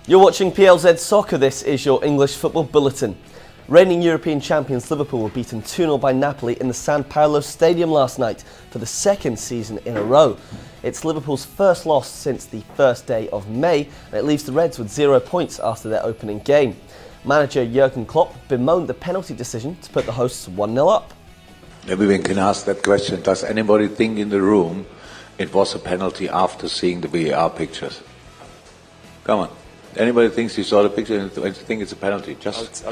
You're watching PLZ Soccer. This is your English football bulletin. Reigning European champions Liverpool were beaten 2-0 by Napoli in the San Paolo Stadium last night for the second season in a row. It's Liverpool's first loss since the first day of May, and it leaves the Reds with 0 points after their opening game. Manager Jurgen Klopp bemoaned the penalty decision to put the hosts 1-0 up. Everyone can ask that question. Does anybody think in the room it was a penalty after seeing the VAR pictures? Come on. Anybody thinks you saw the picture and think it's a penalty? Just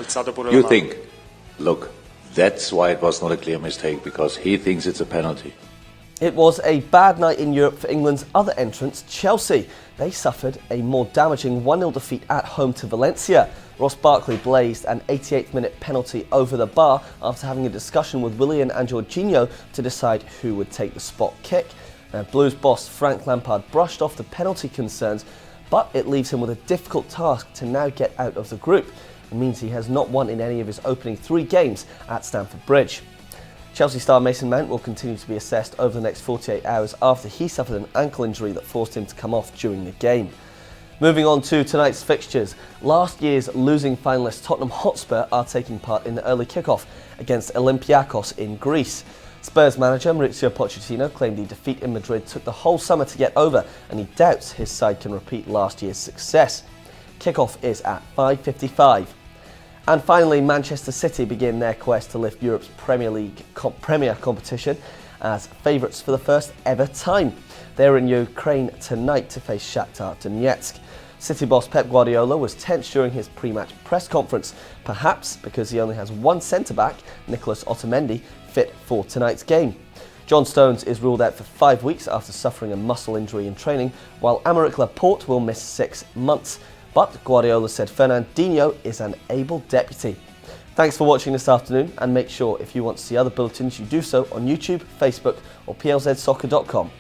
you think. Look, that's why it was not a clear mistake, because he thinks it's a penalty. It was a bad night in Europe for England's other entrants, Chelsea. They suffered a more damaging 1-0 defeat at home to Valencia. Ross Barkley blazed an 88th minute penalty over the bar after having a discussion with Willian and Jorginho to decide who would take the spot kick. Blues boss Frank Lampard brushed off the penalty concerns, but it leaves him with a difficult task to now get out of the group. It means he has not won in any of his opening 3 games at Stamford Bridge. Chelsea star Mason Mount will continue to be assessed over the next 48 hours after he suffered an ankle injury that forced him to come off during the game. Moving on to tonight's fixtures, last year's losing finalists Tottenham Hotspur are taking part in the early kick-off against Olympiakos in Greece. Spurs manager Mauricio Pochettino claimed the defeat in Madrid took the whole summer to get over, and he doubts his side can repeat last year's success. Kick-off is at 5:55. And finally, Manchester City begin their quest to lift Europe's Premier competition as favourites for the first ever time. They're in Ukraine tonight to face Shakhtar Donetsk. City boss Pep Guardiola was tense during his pre-match press conference, perhaps because he only has one centre-back, Nicolas Otamendi, fit for tonight's game. John Stones is ruled out for 5 weeks after suffering a muscle injury in training, while Aymeric Laporte will miss 6 months. But Guardiola said Fernandinho is an able deputy. Thanks for watching this afternoon, and make sure if you want to see other bulletins you do so on YouTube, Facebook or plzsoccer.com.